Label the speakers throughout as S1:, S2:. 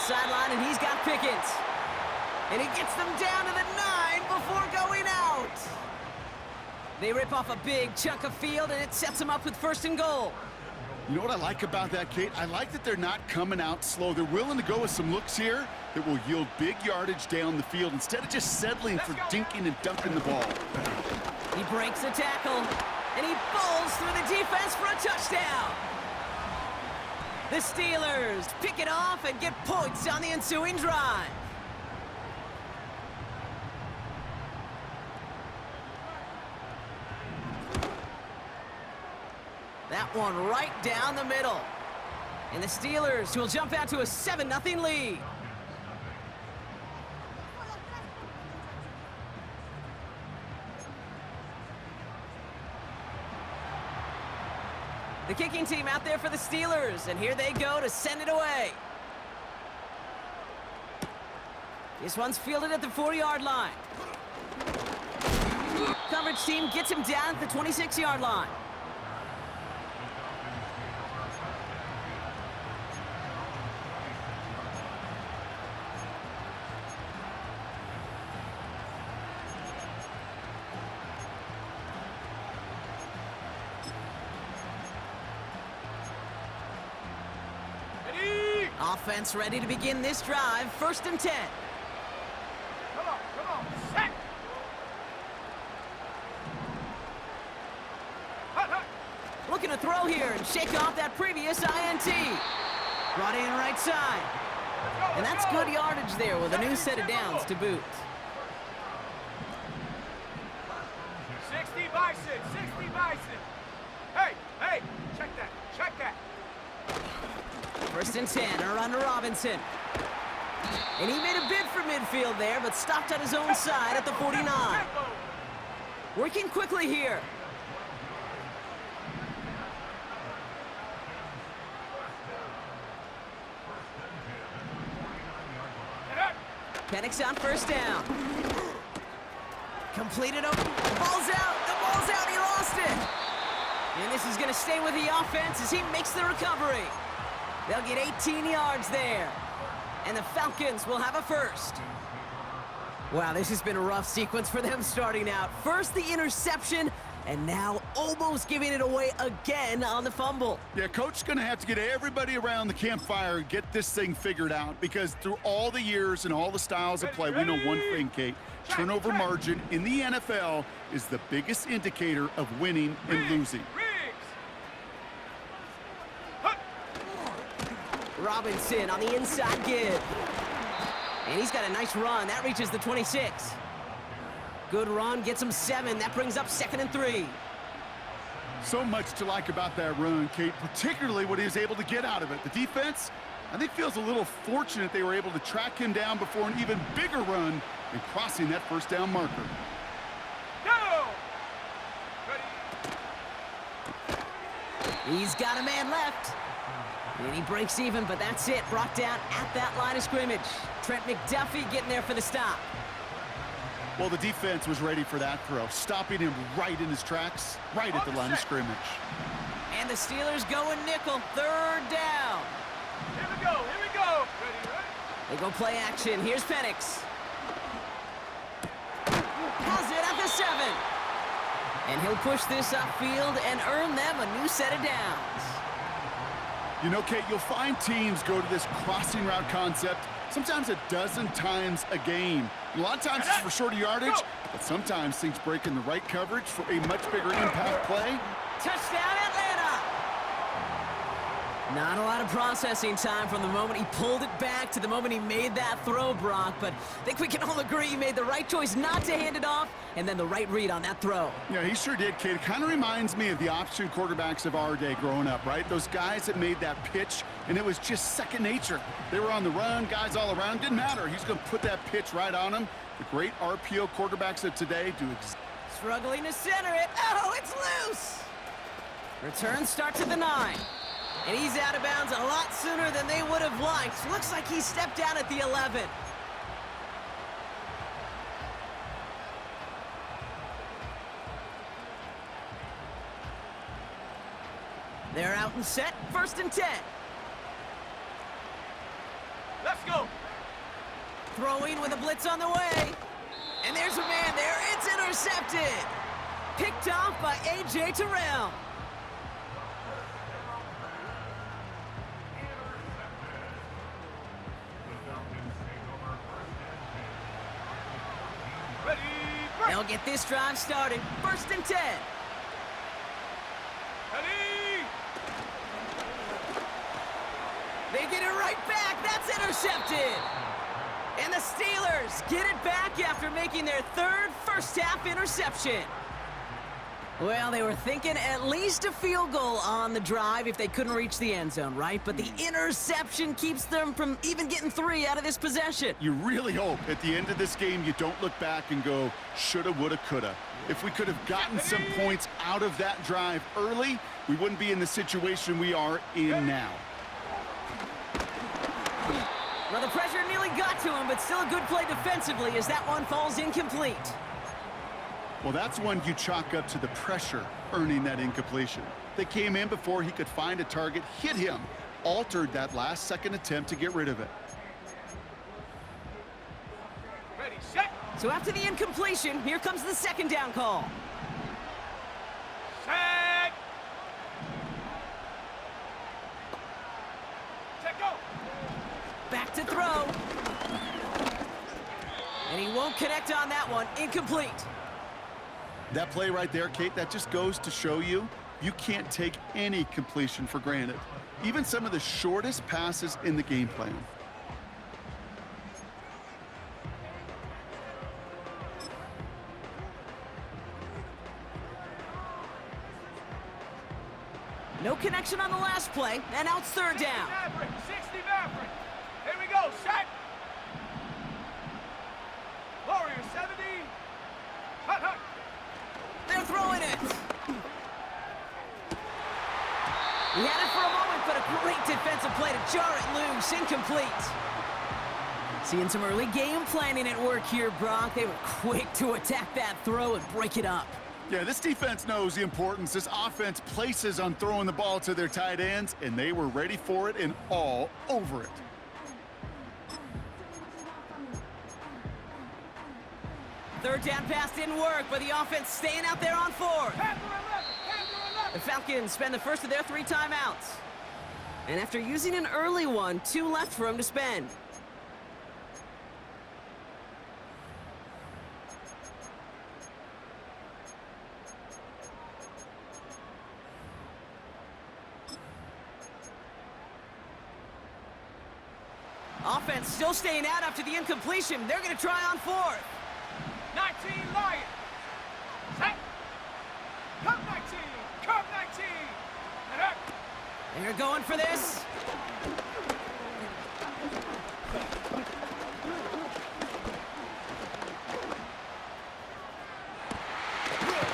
S1: sideline, and he's got Pickens. And he gets them down to the 9 before going out. They rip off a big chunk of field, and it sets them up with 1st and goal.
S2: You know what I like about that, Kate? I like that they're not coming out slow. They're willing to go with some looks here that will yield big yardage down the field instead of just settling for dinking and dunking the ball.
S1: He breaks a tackle, and he bowls through the defense for a touchdown. The Steelers pick it off and get points on the ensuing drive. That one right down the middle. And the Steelers will jump out to a 7-0 lead. The kicking team out there for the Steelers, and here they go to send it away. This one's fielded at the 40-yard line. Coverage team gets him down at the 26-yard line. Offense ready to begin this drive. 1st and 10.
S3: Come on, set!
S1: Looking to throw here and shake off that previous INT. Brought in right side. And that's good yardage there with a new set of downs to boot.
S3: 60 by 6, 60 by 6. Hey, check that.
S1: 1st and 10, a run to Robinson. And he made a bid for midfield there, but stopped on his own side at the 49. Working quickly here. Penix on 1st down. Completed over. Ball's out. The ball's out. He lost it. And this is going to stay with the offense as he makes the recovery. They'll get 18 yards there. And the Falcons will have a 1st. Wow, this has been a rough sequence for them starting out. First the interception, and now almost giving it away again on the fumble.
S2: Yeah, Coach is going to have to get everybody around the campfire and get this thing figured out, because through all the years and all the styles of play, we know one thing, Kate. Turnover margin in the NFL is the biggest indicator of winning and losing.
S1: Robinson on the inside give. And he's got a nice run. That reaches the 26. Good run, gets him 7. That brings up 2nd and 3.
S2: So much to like about that run, Kate, particularly what he was able to get out of it. The defense, I think, feels a little fortunate they were able to track him down before an even bigger run and crossing that 1st down marker.
S3: Go! Ready.
S1: He's got a man left. And he breaks even, but that's it. Brought down at that line of scrimmage. Trent McDuffie getting there for the stop.
S2: Well, the defense was ready for that throw, stopping him right in his tracks, right at the line of scrimmage.
S1: And the Steelers going nickel. 3rd down.
S3: Here we go. Ready.
S1: They go play action. Here's Penix. Has it at the 7. And he'll push this upfield and earn them a new set of downs.
S2: You know, Kate, you'll find teams go to this crossing route concept sometimes a dozen times a game. A lot of times it's for shorter yardage, but sometimes things break in the right coverage for a much bigger impact play.
S1: Touchdown, Atlanta! Not a lot of processing time from the moment he pulled it back to the moment he made that throw, Brock, but I think we can all agree he made the right choice not to hand it off, and then the right read on that throw.
S2: Yeah, he sure did, Kate. It kind of reminds me of the option quarterbacks of our day growing up, right? Those guys that made that pitch, and it was just second nature. They were on the run, guys all around. Didn't matter. He's going to put that pitch right on him. The great RPO quarterbacks of today do
S1: struggling to center it. Oh, it's loose! Return starts at the 9. And he's out of bounds a lot sooner than they would have liked. Looks like he stepped down at the 11. They're out and set. 1st and 10.
S3: Let's Let's go.
S1: Throwing with a blitz on the way. And there's a man there. It's intercepted. Picked off by A.J. Terrell.
S3: Ready, break.
S1: They'll get this drive started. 1st and 10.
S3: Ready.
S1: They get it right back. That's intercepted. And the Steelers get it back after making their 3rd first-half interception. Well, they were thinking at least a field goal on the drive if they couldn't reach the end zone, right? But the interception keeps them from even getting 3 out of this possession.
S2: You really hope at the end of this game you don't look back and go, shoulda, woulda, coulda. If we could have gotten some points out of that drive early, we wouldn't be in the situation we are in now.
S1: Well, the pressure nearly got to him, but still a good play defensively as that one falls incomplete.
S2: Well, that's one you chalk up to the pressure earning that incompletion. They came in before he could find a target, hit him, altered that last-second attempt to get rid of it.
S3: Ready, set.
S1: So after the incompletion, here comes the 2nd down call.
S3: Set. Set, go.
S1: Back to throw. And he won't connect on that one. Incomplete.
S2: That play right there, Kate, that just goes to show you, you can't take any completion for granted. Even some of the shortest passes in the game plan.
S1: No connection on the last play, and now it's 3rd down.
S3: 60 Maverick. Here we go, set. Warrior 70. Hut, hut.
S1: They're throwing it. He had it for a moment, but a great defensive play to jar it loose. Incomplete. Seeing some early game planning at work here, Brock. They were quick to attack that throw and break it up.
S2: Yeah, this defense knows the importance this offense places on throwing the ball to their tight ends, and they were ready for it and all over it.
S1: Third down pass didn't work, but the offense staying out there on 4th.
S3: Panther 11. Panther 11.
S1: The Falcons spend the first of their 3 timeouts. And after using an early one, 2 left for them to spend. Offense still staying out after the incompletion. They're going to try on 4th.
S3: 19 Lions. Set. Come 19. Come 19. And up.
S1: They're going for this.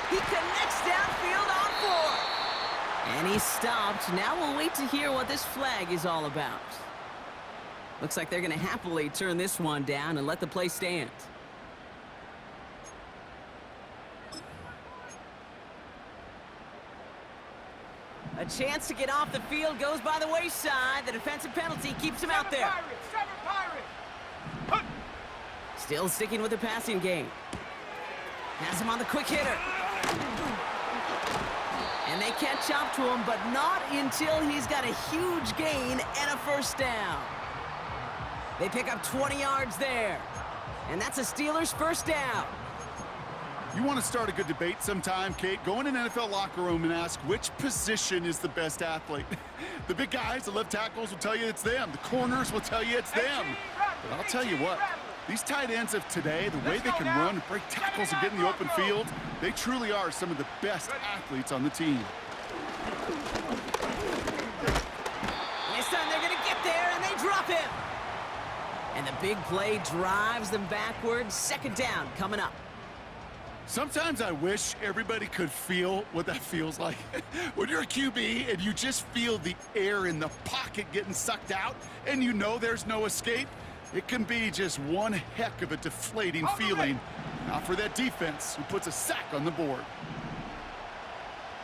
S1: He connects downfield on 4th. And he stopped. Now we'll wait to hear what this flag is all about. Looks like they're going to happily turn this one down and let the play stand. A chance to get off the field goes by the wayside. The defensive penalty keeps him out there.
S3: Seven Pirates.
S1: Still sticking with the passing game. Has him on the quick hitter. And they catch up to him, but not until he's got a huge gain and a 1st down. They pick up 20 yards there. And that's a Steelers 1st down.
S2: You want to start a good debate sometime, Kate? Go in an NFL locker room and ask which position is the best athlete. The big guys, the left tackles will tell you it's them. The corners will tell you it's them. But I'll tell you what, these tight ends of today, the way they can run and break tackles and get in the open field, they truly are some of the best athletes on the team.
S1: This time they're going to get there, and they drop him. And the big play drives them backwards. 2nd down coming up.
S2: Sometimes I wish everybody could feel what that feels like. When you're a QB and you just feel the air in the pocket getting sucked out and you know there's no escape, it can be just one heck of a deflating feeling. Not for that defense who puts a sack on the board.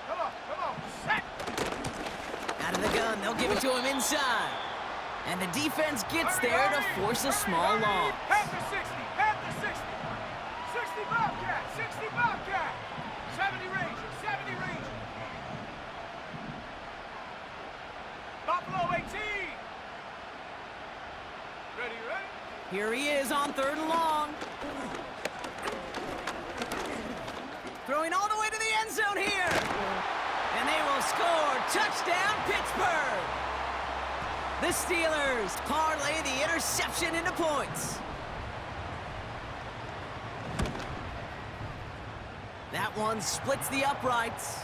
S3: Come on, set.
S1: Out of the gun, they'll give it to him inside. And the defense gets there to force a small loss.
S3: Panther 60, Panther 60. 60 Bobcat, 60 Bobcat. 70 Ranger, 70 Ranger. Buffalo 18. Ready, ready?
S1: Here he is on 3rd and long. Throwing all the way to the end zone here. And they will score. Touchdown, Pittsburgh. The Steelers parlay the interception into points. That one splits the uprights.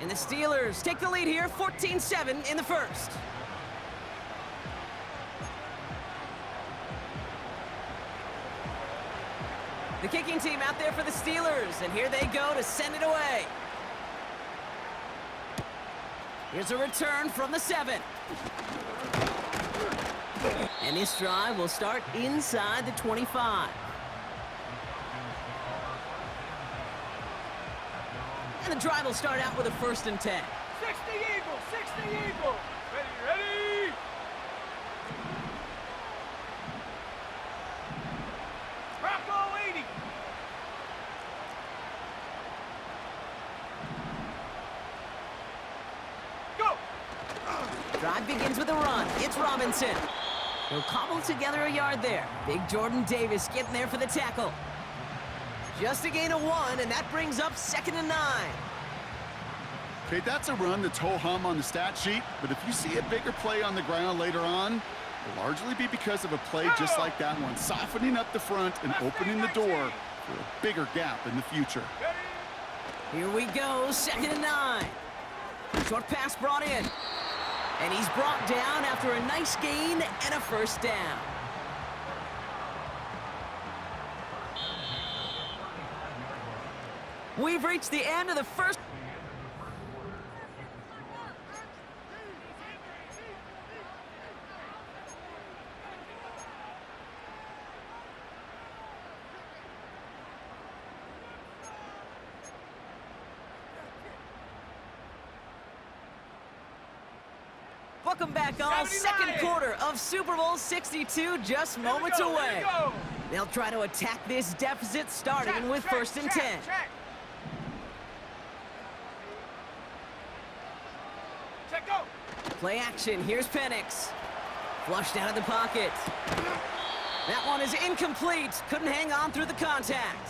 S1: And the Steelers take the lead here, 14-7 in the first. The kicking team out there for the Steelers, and here they go to send it away. Here's a return from the 7. And this drive will start inside the 25. And the drive will start out with a 1st and 10.
S3: 60 Eagles, 60 Eagles. Ready, ready? Bronco 80. Go.
S1: Drive begins with a run. It's Robinson. He'll cobble together a yard there. Big Jordan Davis getting there for the tackle. Just a gain of 1, and that brings up 2nd and 9.
S2: Okay, that's a run that's ho-hum on the stat sheet, but if you see a bigger play on the ground later on, it'll largely be because of a play just like that one, softening up the front and opening the door for a bigger gap in the future.
S1: Here we go, 2nd and 9. Short pass brought in. And he's brought down after a nice gain and a 1st down. We've reached the end of the first. Welcome back, all. 2nd quarter of Super Bowl 62 just moments away. They'll try to attack this deficit starting with 1st and 10.
S3: Check, go.
S1: Play action. Here's Penix. Flushed out of the pocket. That one is incomplete. Couldn't hang on through the contact.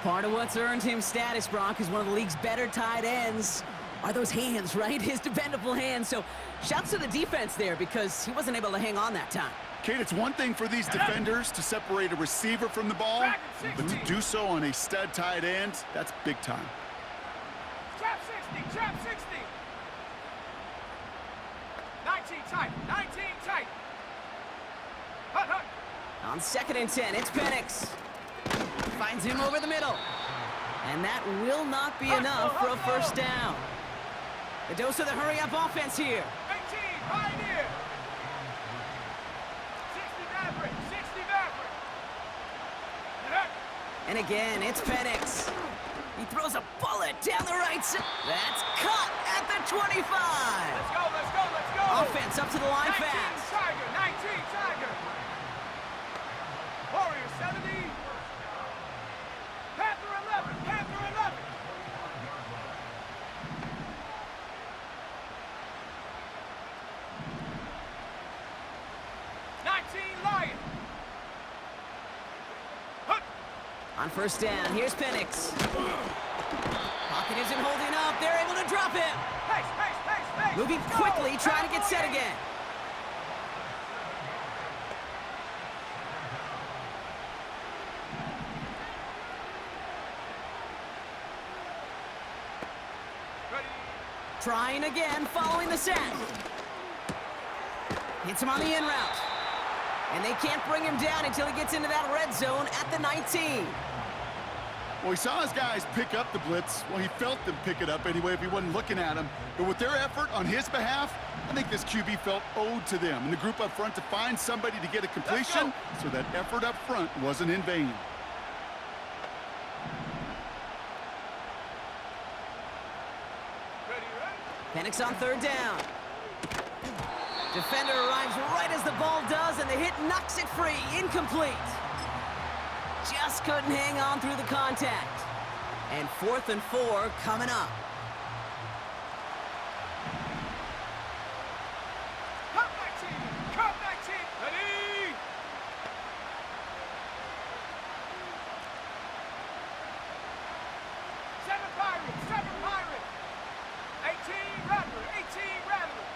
S1: Part of what's earned him status, Brock, is one of the league's better tight ends. Are those hands, right? His dependable hands. So shouts to the defense there because he wasn't able to hang on that time.
S2: Kate, it's one thing for these defenders to separate a receiver from the ball, but to do so on a stud tight end, that's big time.
S3: Trap 60, trap 60. 19 tight, 19 tight. Hut, hut.
S1: On 2nd and 10, it's Penix. Finds him over the middle. And that will not be enough for a 1st down. A dose of the hurry-up offense here.
S3: 18, Pioneer. 60 Maverick, 60 Maverick.
S1: And again, it's Penix. He throws a bullet down the right side. That's cut at the 25.
S3: Let's go, let's go, let's go.
S1: Offense up to the line
S3: 19
S1: fast.
S3: Tiger, 19 Tiger. Warrior 70. Panther 11, Panther 11. Lion.
S1: On 1st down, here's Penix. Pocket isn't holding up. They're able to drop him.
S3: Pace, pace, pace, pace.
S1: Moving quickly, trying to get set again.
S3: Ready.
S1: Trying again, following the sack. Hits him on the in route. And they can't bring him down until he gets into that red zone at the 19.
S2: Well, he saw his guys pick up the blitz. Well, he felt them pick it up anyway if he wasn't looking at him. But with their effort on his behalf, I think this QB felt owed to them and the group up front to find somebody to get a completion so that effort up front wasn't in vain.
S3: Ready, ready.
S1: Penix on 3rd down. Defender arrives right as the ball does, and the hit knocks it free. Incomplete. Just couldn't hang on through the contact. And 4th and 4 coming up.
S3: Cut 19! Cut 19! Ready! Seven Pirate! 18 Rattler! 18 Rattler!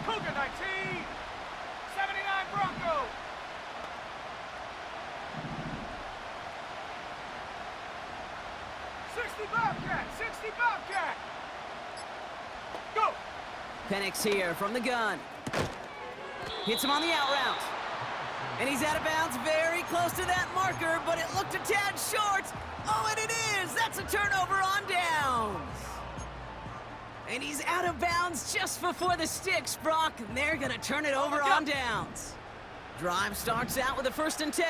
S3: Cougar 19! 79 Bronco! Bobcat! 60 Bobcat! Go!
S1: Penix here from the gun. Hits him on the out route. And he's out of bounds, very close to that marker, but it looked a tad short. Oh, and it is! That's a turnover on downs. And he's out of bounds just before the sticks, Brock, and they're gonna turn it over on downs. Drive starts out with a 1st and 10.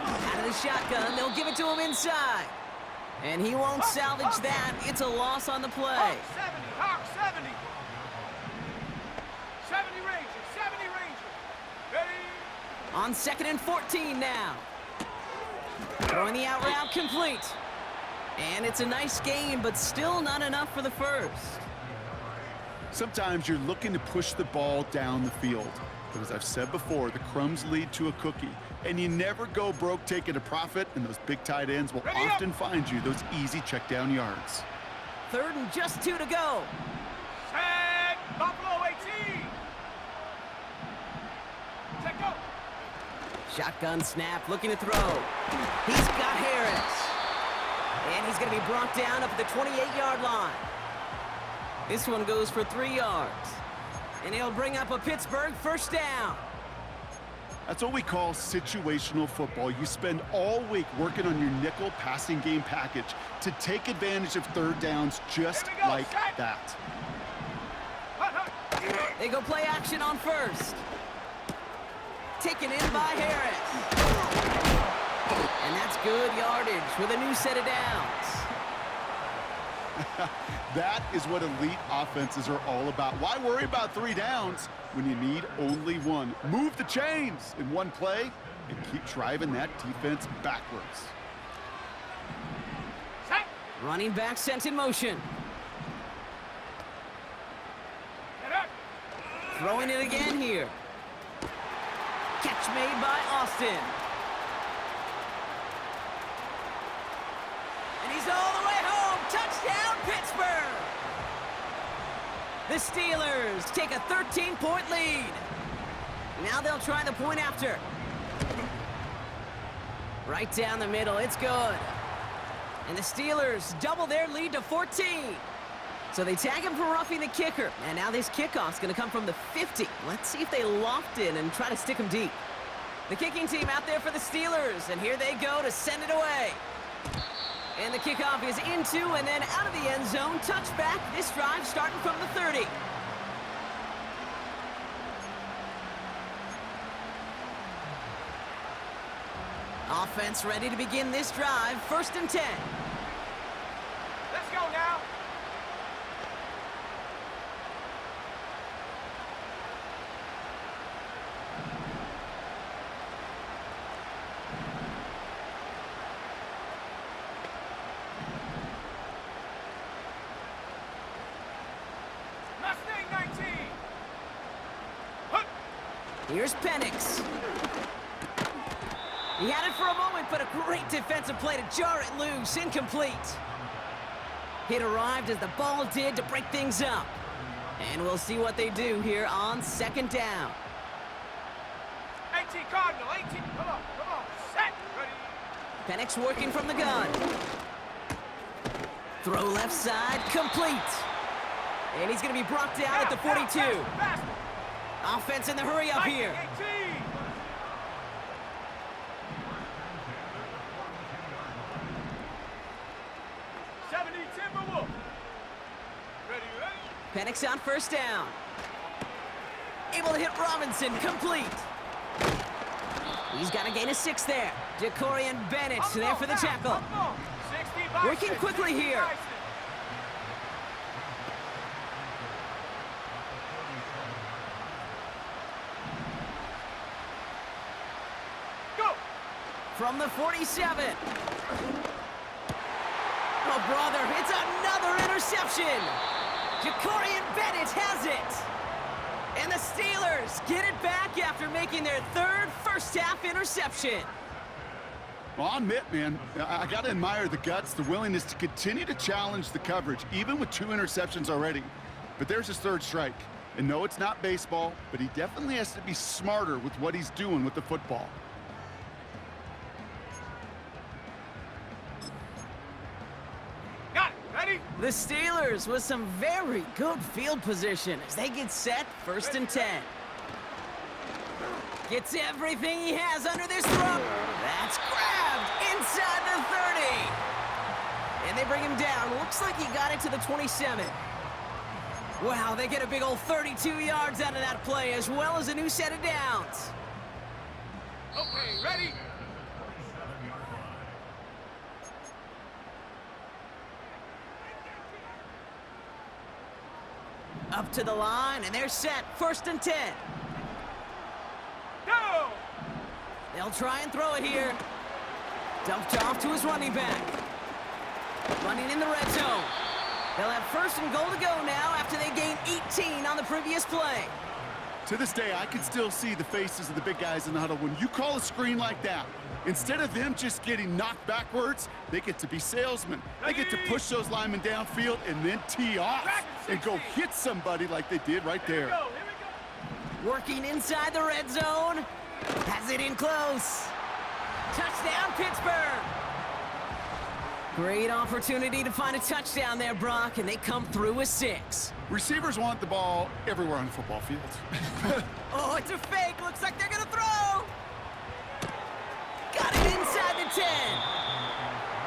S1: Out of the shotgun, they'll give it to him inside. And he won't salvage that. It's a loss on the play.
S3: Hawk 70! 70 Rangers! 70 Rangers! Ready?
S1: On 2nd and 14 now. Throwing the out route complete. And it's a nice game, but still not enough for the first.
S2: Sometimes you're looking to push the ball down the field. But as I've said before, the crumbs lead to a cookie. And you never go broke taking a profit, and those big tight ends will often find you those easy check down yards.
S1: 3rd and just 2 to go.
S3: Set! Buffalo 18! Set go!
S1: Shotgun snap, looking to throw. He's got Harris. And he's going to be brought down up at the 28-yard line. This one goes for 3 yards. And he'll bring up a Pittsburgh 1st down.
S2: That's what we call situational football. You spend all week working on your nickel passing game package to take advantage of 3rd downs just like that.
S1: They go play action on 1st. Taken in by Harris. And that's good yardage with a new set of downs.
S2: That is what elite offenses are all about. Why worry about 3 downs when you need only 1? Move the chains in one play and keep driving that defense backwards.
S1: Running back sent in motion. Throwing it again here. Catch made by Austin. And he's all the way home. Touchdown, Pittsburgh! The Steelers take a 13-point lead. Now they'll try the point after. Right down the middle, it's good. And the Steelers double their lead to 14. So they tag him for roughing the kicker. And now this kickoff's going to come from the 50. Let's see if they loft in and try to stick him deep. The kicking team out there for the Steelers. And here they go to send it away. And the kickoff is into and then out of the end zone. Touchback. This drive starting from the 30. Offense ready to begin this drive. 1st and 10.
S3: Let's go now. Mustang 19.
S1: Here's Penix. He had it for a moment, but a great defensive play to jar it loose. Incomplete. Hit arrived as the ball did to break things up. And we'll see what they do here on 2nd down.
S3: 18 Cardinal, 18. Come on. Set. Ready.
S1: Penix working from the gun. Throw left side, complete. And he's going to be brought down at the 42.
S3: Faster.
S1: Offense in the hurry up here.
S3: 18. Timberwolf. Ready?
S1: Penix on 1st down. Able to hit Robinson, complete. He's got a gain of 6 there. Jacorian Bennett there for the tackle. Working quickly here. from the 47. Oh, brother, it's another interception. Jacorian Bennett has it. And the Steelers get it back after making their third first-half interception.
S2: Well, I'll admit, man, I got to admire the guts, the willingness to continue to challenge the coverage, even with 2 interceptions already. But there's his third strike. And no, it's not baseball, but he definitely has to be smarter with what he's doing with the football.
S3: Got it. Ready?
S1: The Steelers with some very good field position as they get set, 1st and 10. Gets everything he has under this throw. That's grabbed inside the 30. And they bring him down. Looks like he got it to the 27. Wow, they get a big old 32 yards out of that play, as well as a new set of downs.
S3: Okay, ready?
S1: Up to the line, and they're set, 1st and 10.
S3: Go!
S1: They'll try and throw it here. Dumped off to his running back. Running in the red zone. They'll have 1st and goal to go now after they gained 18 on the previous play.
S2: To this day, I can still see the faces of the big guys in the huddle. When you call a screen like that, instead of them just getting knocked backwards, they get to be salesmen. They get to push those linemen downfield and then tee off and go hit somebody like they did right there.
S3: Here we go.
S1: Working inside the red zone. Has it in close. Touchdown, Pittsburgh. Great opportunity to find a touchdown there, Brock, and they come through with 6.
S2: Receivers want the ball everywhere on the football field.
S1: Oh, it's a fake. Looks like they're going to throw. Got it inside the 10.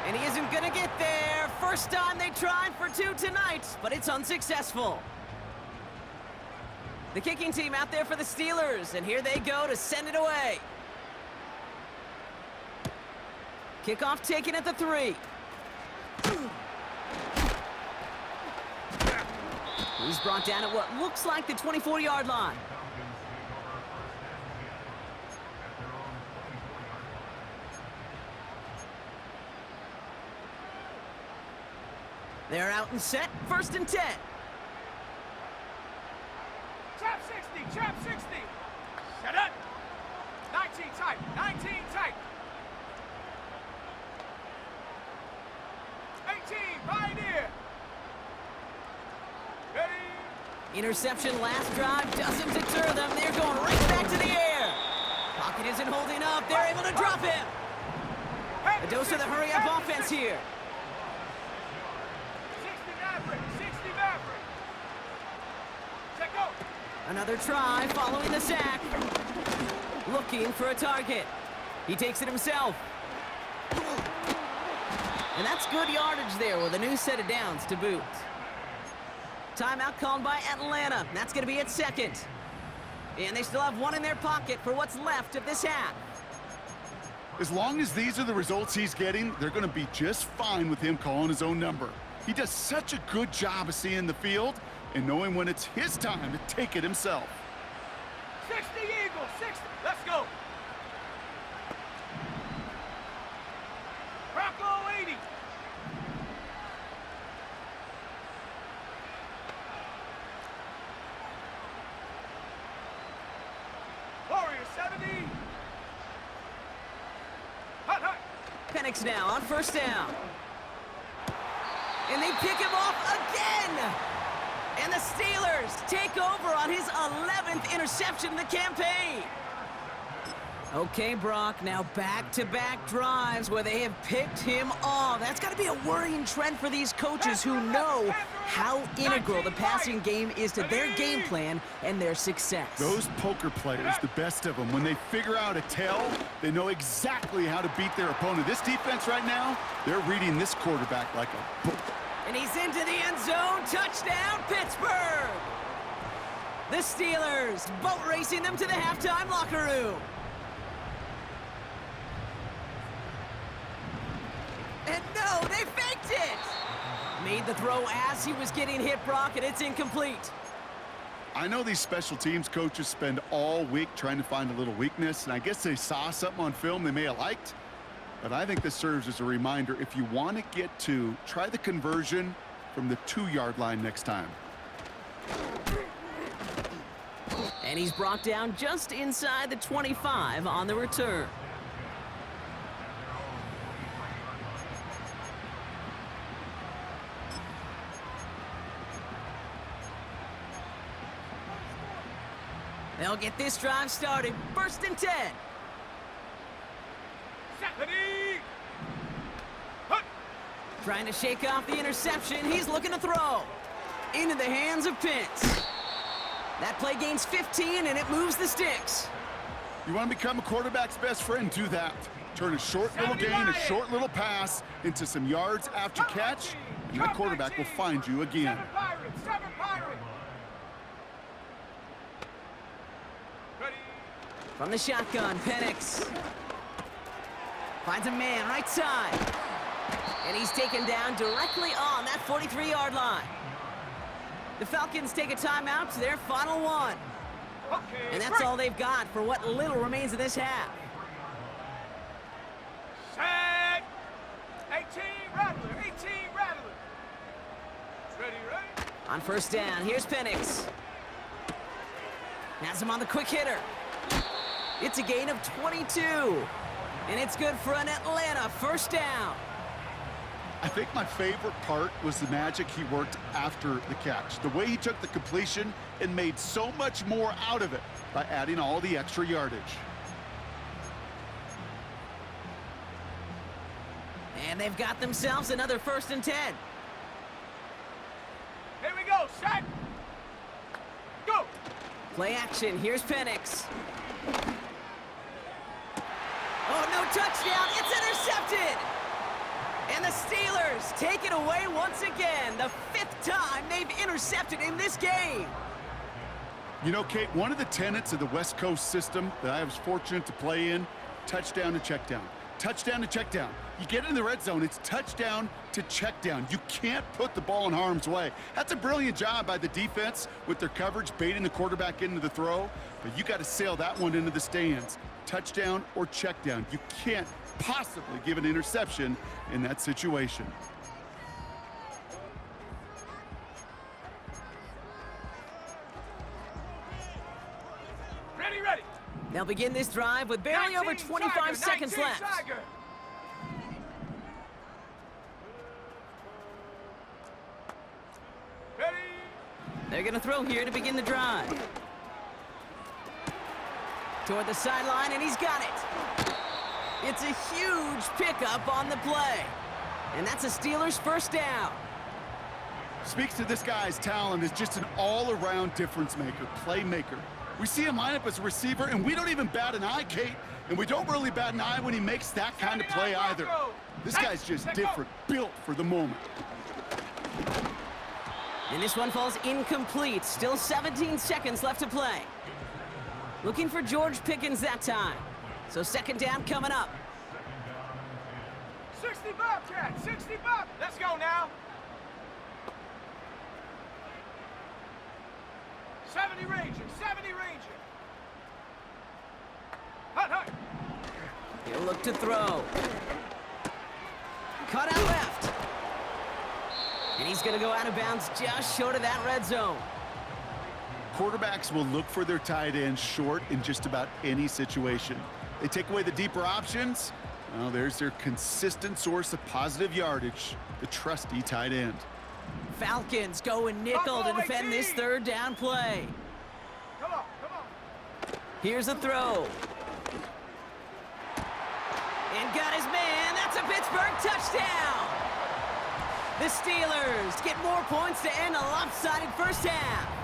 S1: And he isn't going to get there. First time they tried for 2 tonight, but it's unsuccessful. The kicking team out there for the Steelers, and here they go to send it away. Kickoff taken at the 3. He's brought down at what looks like the 24-yard line. They're out and set, 1st and 10.
S3: Trap 60, trap 60. Set up. 19 tight, 19 tight. 18, pioneer. Ready?
S1: Interception last drive doesn't deter them. They're going right back to the air. Pocket isn't holding up. They're able to drop him. A dose of the hurry-up offense here.
S3: 60 Maverick, 60 Maverick. Check out.
S1: Another try following the sack. Looking for a target. He takes it himself. And that's good yardage there with a new set of downs to boot. Timeout called by Atlanta. That's going to be at 2nd. And they still have 1 in their pocket for what's left of this half.
S2: As long as these are the results he's getting, they're going to be just fine with him calling his own number. He does such a good job of seeing the field and knowing when it's his time to take it himself.
S3: 60 Eagles, 60. Let's go. Bronco 80. Warrior 70. Hut, hut.
S1: Penix now on 1st down. And they pick him off again. And the Steelers take over on his 11th interception of the campaign. Okay, Brock, now back-to-back drives where they have picked him off. That's got to be a worrying trend for these coaches who know how integral the passing game is to their game plan and their success.
S2: Those poker players, the best of them, when they figure out a tell, they know exactly how to beat their opponent. This defense right now, they're reading this quarterback like a book.
S1: And he's into the end zone. Touchdown, Pittsburgh! The Steelers boat racing them to the halftime locker room. And no, they faked it! Made the throw as he was getting hit, Brock, and it's incomplete.
S2: I know these special teams coaches spend all week trying to find a little weakness, and I guess they saw something on film they may have liked, But I think this serves as a reminder, if you want to get two, try the conversion from the 2-yard line next time.
S1: And he's brought down just inside the 25 on the return. They'll get this drive started. 1st and 10. Trying to shake off the interception. He's looking to throw. Into the hands of Pitts. That play gains 15, and it moves the sticks.
S2: You want to become a quarterback's best friend, do that. Turn a short little gain, a short little pass into some yards after catch, and that quarterback will find you again.
S1: From the shotgun, Penix finds a man right side. And he's taken down directly on that 43-yard line. The Falcons take a timeout to their final one. And that's all they've got for what little remains of this half.
S3: Set. 18 Rattler, 18 Rattler. Ready?
S1: On 1st down, here's Penix. Has him on the quick hitter. It's a gain of 22. And it's good for an Atlanta 1st down.
S2: I think my favorite part was the magic he worked after the catch. The way he took the completion and made so much more out of it by adding all the extra yardage.
S1: And they've got themselves another 1st and 10.
S3: Here we go, set. Go.
S1: Play action, here's Penix. Oh, no touchdown, it's intercepted! And the Steelers take it away once again. The 5th time they've intercepted in this game.
S2: You know, Kate, one of the tenets of the West Coast system that I was fortunate to play in, touchdown to check down. Touchdown to check down. You get in the red zone, it's touchdown to check down. You can't put the ball in harm's way. That's a brilliant job by the defense with their coverage, baiting the quarterback into the throw. But you got to sail that one into the stands. Touchdown or check down. You can't possibly give an interception in that situation.
S3: Ready.
S1: They'll begin this drive with barely over 25 seconds left.
S3: Ready.
S1: They're going to throw here to begin the drive. Toward the sideline, and he's got it. It's a huge pickup on the play. And that's a Steelers 1st down.
S2: Speaks to this guy's talent as just an all-around difference maker, playmaker. We see him line up as a receiver, and we don't even bat an eye, Kate. And we don't really bat an eye when he makes that kind of play either. This guy's just different, built for the moment.
S1: And this one falls incomplete. Still 17 seconds left to play. Looking for George Pickens that time. So 2nd down coming up.
S3: 60 Bobcat, 60 Bob. Let's go now. 70 Ranger, 70 Ranger. Hut.
S1: He'll look to throw. Cut out left. And he's going to go out of bounds just short of that red zone.
S2: Quarterbacks will look for their tight end short in just about any situation. They take away the deeper options. Well, there's their consistent source of positive yardage, the trusty tight end.
S1: Falcons going nickel to defend this 3rd down play.
S3: Come on.
S1: Here's a throw. And got his man. That's a Pittsburgh touchdown. The Steelers get more points to end a lopsided 1st half.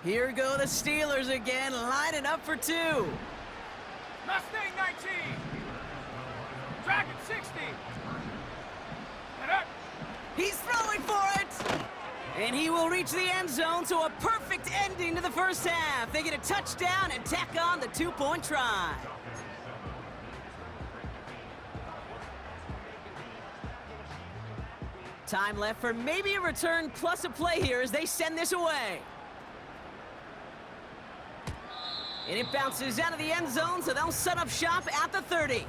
S1: Here go the Steelers again, lining up for 2.
S3: Mustang 19. Dragon 60.
S1: He's throwing for it! And he will reach the end zone, so a perfect ending to the 1st half. They get a touchdown and tack on the 2-point try. Time left for maybe a return plus a play here as they send this away. And it bounces out of the end zone, so they'll set up shop at the 30.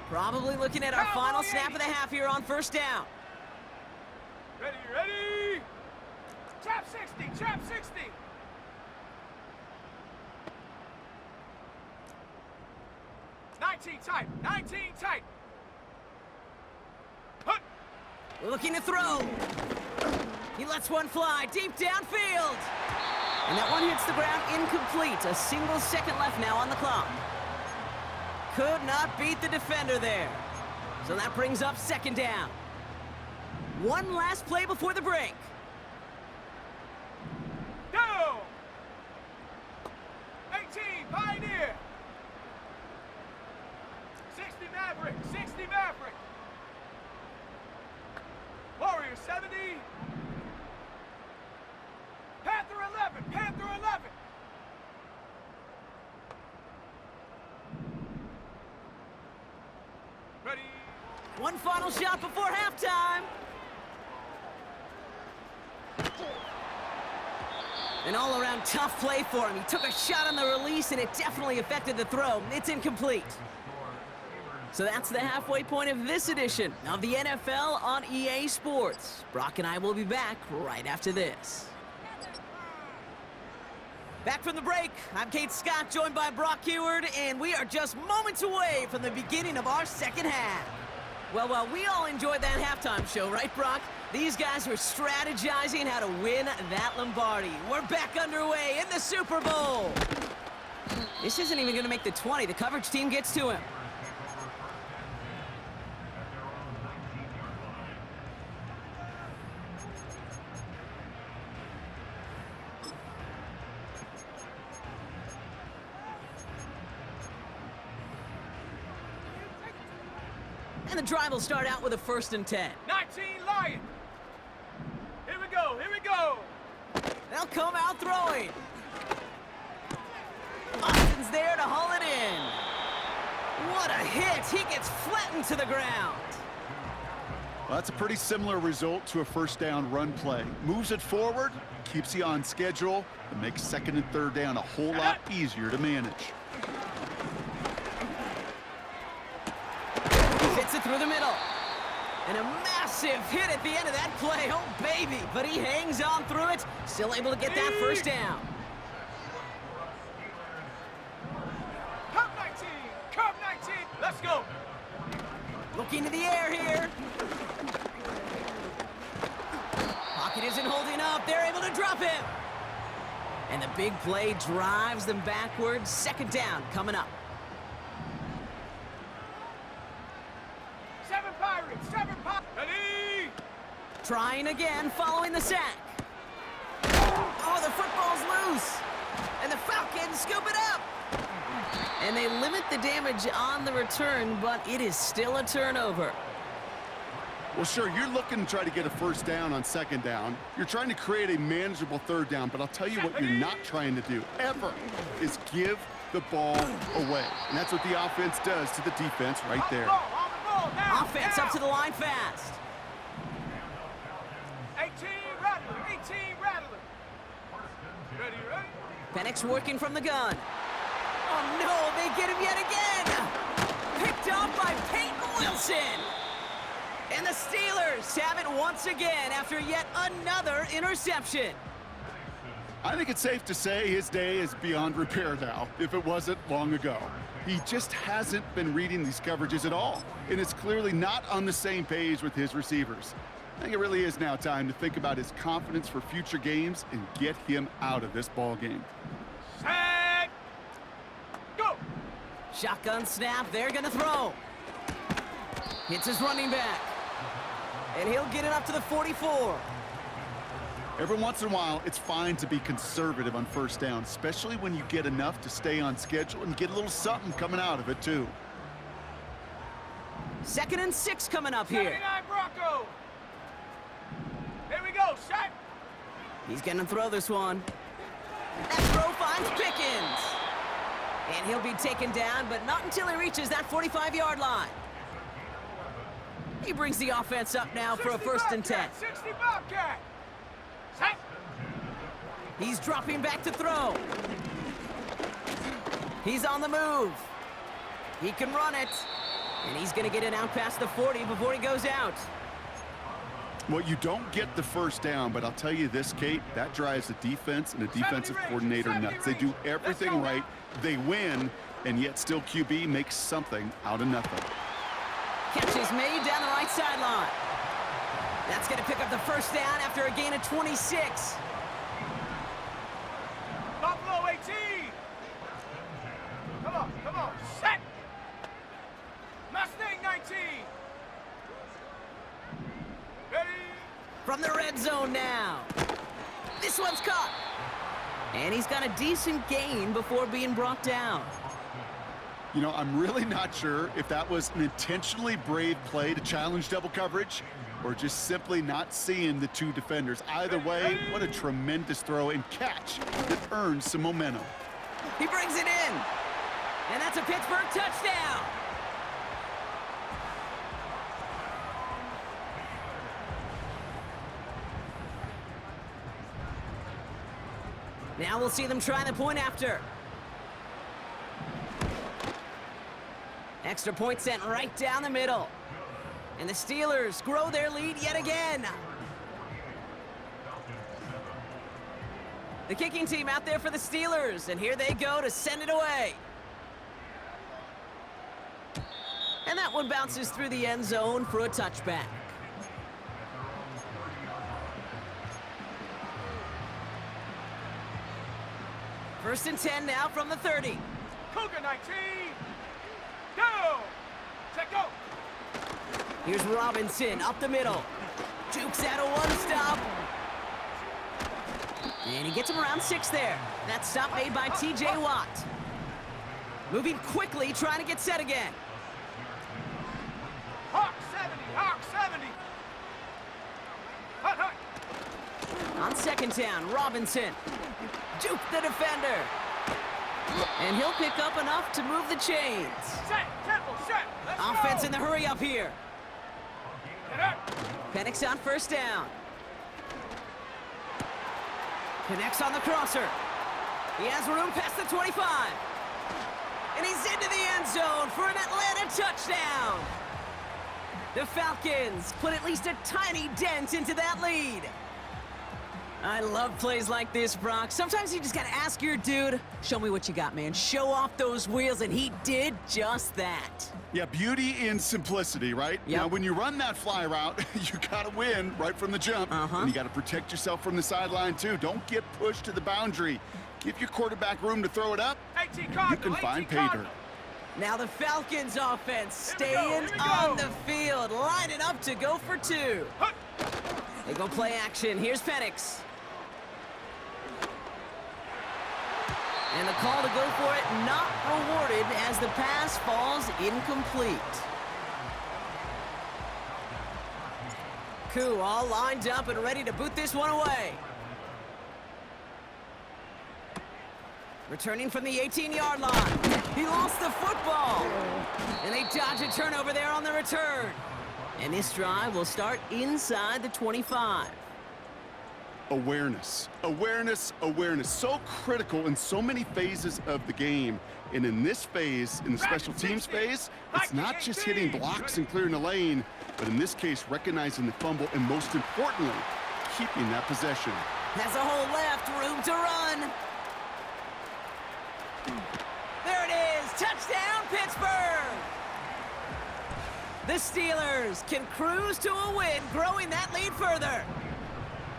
S1: Probably looking at our final snap of the half here on first down.
S3: Ready, ready! Trap 60, trap 60! Tight, 19 tight. Hut.
S1: Looking to throw. He lets one fly deep downfield. And that one hits the ground incomplete. A single second left now on the clock. Could not beat the defender there. So that brings up second down. One last play before the break.
S3: Go! 18, Pioneer. 60 Maverick, 60 Maverick. Warrior 70. Panther 11, Panther 11. Ready.
S1: One final shot before halftime. An all-around tough play for him. He took a shot on the release, and it definitely affected the throw. It's incomplete. So that's the halfway point of this edition of the NFL on EA Sports. Brock and I will be back right after this. Back from the break, I'm Kate Scott, joined by Brock Heward, and we are just moments away from the beginning of our second half. Well, we all enjoyed that halftime show, right, Brock? These guys were strategizing how to win that Lombardi. We're back underway in the Super Bowl. This isn't even going to make the 20. The coverage team gets to him. And the drive will start out with a 1st and 10.
S3: 19 Lion. Here we go, here we go.
S1: They'll come out throwing. Austin's there to haul it in. What a hit. He gets flattened to the ground.
S2: Well, that's a pretty similar result to a first down run play. Moves it forward, keeps you on schedule, and makes 2nd and 3rd down a whole lot easier to manage.
S1: Hits it through the middle. And a massive hit at the end of that play. Oh, baby. But he hangs on through it. Still able to get that first down.
S3: Curve 19. Curve 19. Let's go.
S1: Looking to the air here. Pocket isn't holding up. They're able to drop him. And the big play drives them backwards. 2nd down coming up.
S3: 7 Pirates. 7 Pirates. Ready.
S1: Trying again following the sack. Oh, the football's loose. And the Falcons scoop it up. And they limit the damage on the return, but it is still a turnover.
S2: Well, sure, you're looking to try to get a first down on 2nd down. You're trying to create a manageable 3rd down, but I'll tell you what you're not trying to do, ever, is give the ball away. And that's what the offense does to the defense right there.
S3: On the ball, now,
S1: Offense
S3: now.
S1: up to the line fast.
S3: 18 Rattler. 18 Rattler. Ready, ready.
S1: Penix working from the gun. Oh, no, they get him yet again. Picked off by Peyton Wilson. And the Steelers have it once again after yet another interception.
S2: I think it's safe to say his day is beyond repair now, if it wasn't long ago. He just hasn't been reading these coverages at all, and it's clearly not on the same page with his receivers. I think it really is now time to think about his confidence for future games and get him out of this ball game.
S3: Set. Go.
S1: Shotgun snap, they're gonna throw. Hits his running back. And he'll get it up to the 44.
S2: Every once in a while, it's fine to be conservative on first down, especially when you get enough to stay on schedule and get a little something coming out of it, too.
S1: 2nd and 6 coming up here.
S3: 79 Bronco. Here we go, set.
S1: He's gonna throw this one. That throw finds Pickens. And he'll be taken down, but not until he reaches that 45-yard line. He brings the offense up now for a 1st and 10.
S3: 60 Bobcat. Set.
S1: He's dropping back to throw. He's on the move. He can run it. And he's going to get it out past the 40 before he goes out.
S2: Well, you don't get the first down, but I'll tell you this, Kate, that drives the defense and the defensive coordinator nuts. They do everything right. They win, and yet still QB makes something out of nothing.
S1: Catch is made down the right sideline. That's going to pick up the 1st down after a gain of 26.
S3: Buffalo 18. Come on, set. Mustang 19. Ready.
S1: From the red zone now. This one's caught. And he's got a decent gain before being brought down.
S2: You know, I'm really not sure if that was an intentionally brave play to challenge double coverage or just simply not seeing the two defenders. Either way, what a tremendous throw and catch that earns some momentum.
S1: He brings it in. And that's a Pittsburgh touchdown. Now we'll see them try the point after. Extra point sent right down the middle. And the Steelers grow their lead yet again. The kicking team out there for the Steelers, and here they go to send it away. And that one bounces through the end zone for a touchback. First and 10 now from the 30.
S3: Cougar 19. Go. Check go.
S1: Here's Robinson up the middle. Jukes out a one-stop. And he gets him around 6 there. That stop made by T.J. Watt. Moving quickly, trying to get set again.
S3: Hawk 70. Hut.
S1: On 2nd down, Robinson. Juke the defender. And he'll pick up enough to move the chains.
S3: Set. Temple. Set. Let's
S1: Offense
S3: go.
S1: in the hurry up here.
S3: Get up.
S1: Penix on 1st down. Connects on the crosser. He has room past the 25. And he's into the end zone for an Atlanta touchdown. The Falcons put at least a tiny dent into that lead. I love plays like this, Brock. Sometimes you just gotta ask your dude, show me what you got, man. Show off those wheels, and he did just that.
S2: Yeah, beauty in simplicity, right?
S1: Yep.
S2: Now, when you run that fly route, you gotta win right from the jump. And you gotta protect yourself from the sideline, too. Don't get pushed to the boundary. Give your quarterback room to throw it up.
S3: 18
S2: You
S3: Cardinal.
S2: can find
S3: 18
S2: pay
S3: Cardinal.
S2: dirt.
S1: Now the Falcons offense
S3: Here we go,
S1: staying
S3: here we
S1: on
S3: go.
S1: the field, lining up to go for 2.
S3: Hut.
S1: They go play action. Here's Penix. And the call to go for it not rewarded as the pass falls incomplete. Koo all lined up and ready to boot this one away. Returning from the 18-yard line. He lost the football. And they dodge a turnover there on the return. And this drive will start inside the 25.
S2: Awareness. So critical in so many phases of the game. And in this phase, in the special teams phase, it's not just hitting blocks and clearing the lane, but in this case, recognizing the fumble and most importantly, keeping that possession.
S1: Has a hole left, room to run. There it is, touchdown Pittsburgh! The Steelers can cruise to a win, growing that lead further.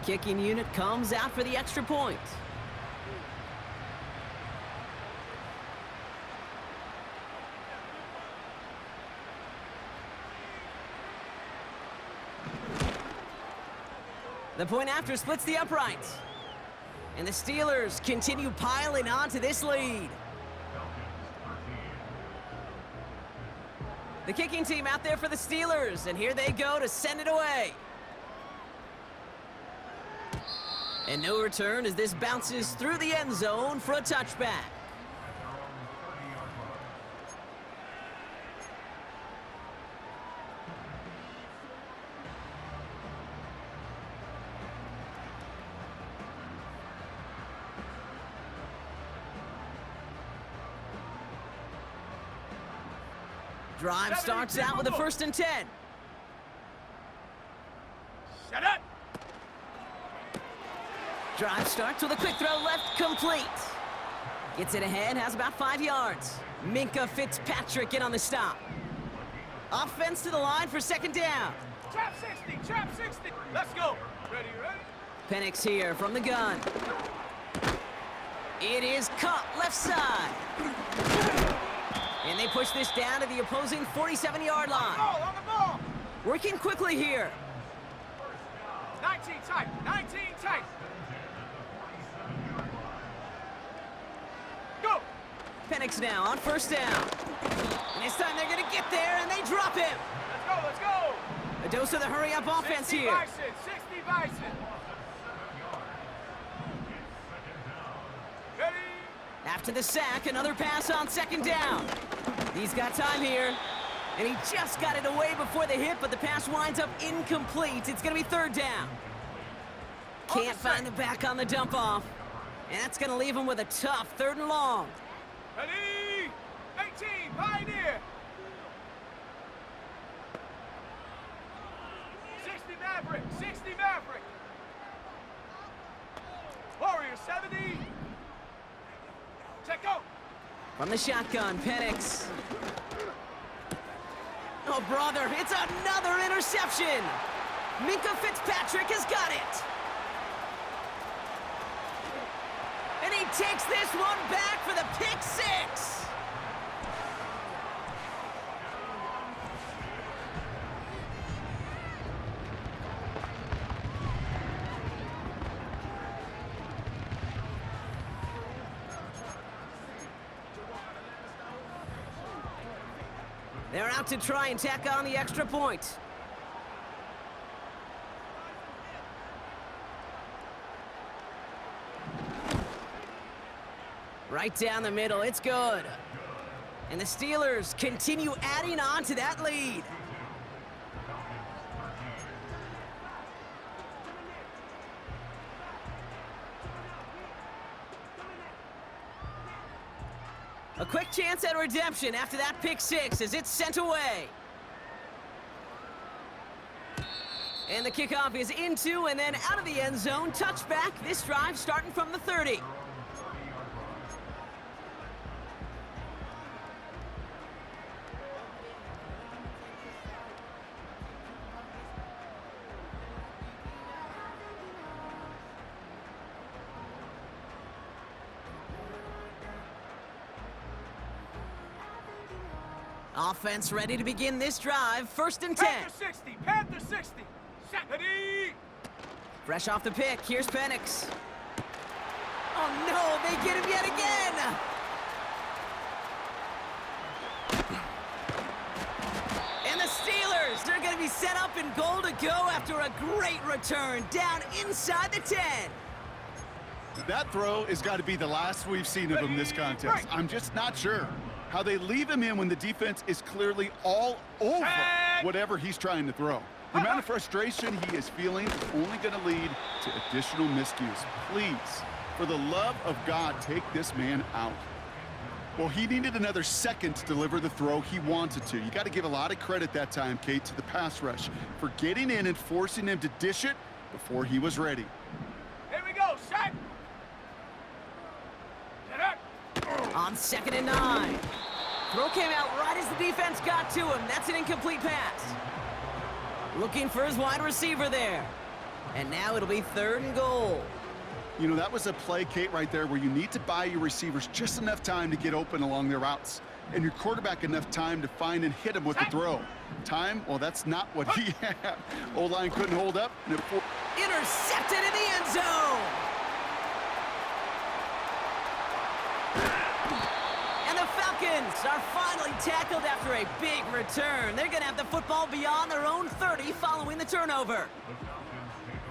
S1: Kicking unit comes out for the extra point. The point after splits the uprights. And the Steelers continue piling onto this lead. The kicking team out there for the Steelers, and here they go to send it away. And no return as this bounces through the end zone for a touchback. Drive starts out with a 1st and 10.
S3: Set up.
S1: Drive starts with a quick throw left, complete. Gets it ahead, has about 5 yards. Minka Fitzpatrick in on the stop. Offense to the line for 2nd down.
S3: Trap 60, trap 60. Let's go. Ready, ready?
S1: Penix here from the gun. It is caught left side. And they push this down to the opposing 47-yard line.
S3: On the ball.
S1: Working quickly here.
S3: 19 tight, 19 tight. Go.
S1: Penix now on 1st down. And this time they're going to get there, and they drop him.
S3: Let's go, let's go.
S1: A dose of the hurry-up offense
S3: 60
S1: here.
S3: Bison, 60 Bison. Ready?
S1: After the sack, another pass on 2nd down. He's got time here. And he just got it away before the hit, but the pass winds up incomplete. It's going to be 3rd down. Can't find the back on the dump off. And that's going to leave him with a tough 3rd and long.
S3: Ready? 18, Pioneer. 60 Maverick, 60 Maverick. Warrior 70. Check go.
S1: From the shotgun, Penix. Oh, brother, it's another interception. Minka Fitzpatrick has got it. And he takes this one back for the pick 6. They're out to try and tack on the extra point. Right down the middle, it's good. And the Steelers continue adding on to that lead. A quick chance at redemption after that pick 6 as it's sent away. And the kickoff is into and then out of the end zone. Touchback, this drive starting from the 30. Offense ready to begin this drive. 1st and 10.
S3: Panther 60, Panther 60. Set. Ready?
S1: Fresh off the pick, here's Penix. Oh no, they get him yet again! And the Steelers, they're gonna be set up in goal to go after a great return down inside the 10.
S2: That throw has got to be the last we've seen of him this contest. I'm just not sure how they leave him in when the defense is clearly all over whatever he's trying to throw. The amount of frustration he is feeling is only going to lead to additional miscues. Please, for the love of God, take this man out. Well, he needed another second to deliver the throw he wanted to. You got to give a lot of credit that time, Kate, to the pass rush for getting in and forcing him to dish it before he was ready.
S3: Here we go, set. Set up.
S1: On 2nd and 9. Throw came out right as the defense got to him. That's an incomplete pass. Looking for his wide receiver there. And now it'll be 3rd and goal.
S2: You know, that was a play, Kate, right there where you need to buy your receivers just enough time to get open along their routes. And your quarterback enough time to find and hit him with the throw. Time? Well, that's not what he had. O-line couldn't hold up.
S1: Intercepted in the end zone. And the Falcons are finally tackled after a big return. They're going to have the football beyond their own 30 following the turnover.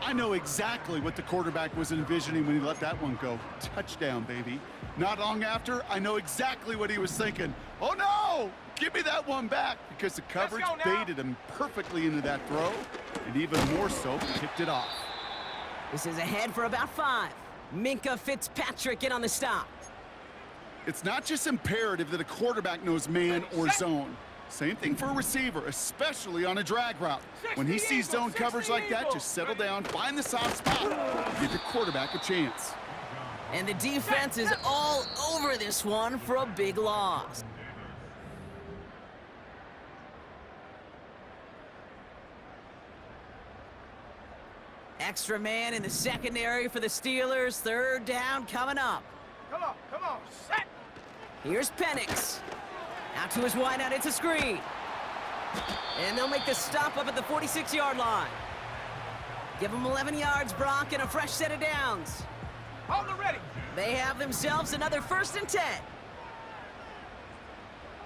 S2: I know exactly what the quarterback was envisioning when he let that one go. Touchdown, baby. Not long after, I know exactly what he was thinking. Oh, no! Give me that one back, because the coverage baited him perfectly into that throw, and even more so, picked it off.
S1: This is ahead for about 5. Minka Fitzpatrick in on the stop.
S2: It's not just imperative that a quarterback knows man or zone. Same thing for a receiver, especially on a drag route. When he sees zone coverage like that, just settle down, find the soft spot, give your quarterback a chance.
S1: And the defense is all over this one for a big loss. Extra man in the secondary for the Steelers. 3rd down coming up.
S3: Come on, set.
S1: Here's Penix. Out to his wideout, it's a screen. And they'll make the stop up at the 46-yard line. Give them 11 yards, Brock, and a fresh set of downs.
S3: Hold it ready.
S1: They have themselves another 1st and 10.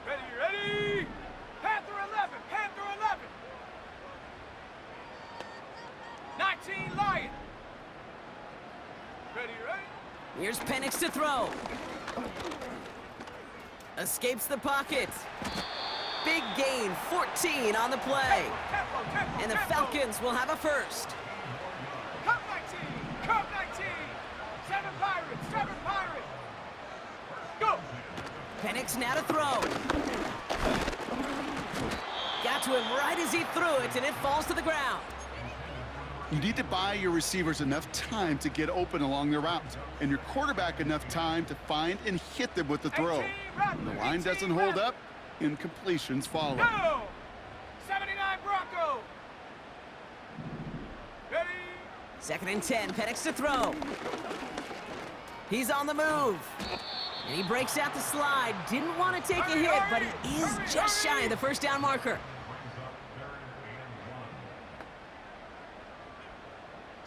S3: Ready. Panther 11, Panther 11. 19 Lion. Ready.
S1: Here's Penix to throw. Escapes the pocket. Big gain, 14 on the play.
S3: Tempo,
S1: And the Falcons will have a first.
S3: Cup 19. 7 Pirates. Go.
S1: Penix now to throw. Got to him right as he threw it, and it falls to the ground.
S2: You need to buy your receivers enough time to get open along their route, and your quarterback enough time to find and hit them with the throw. When the line doesn't hold up, incompletions follow.
S3: Go. 79 Bronco. Ready.
S1: 2nd and 10, Penix to throw. He's on the move. And he breaks out the slide. Didn't want to take a hit, but he is just shy of the 1st down marker.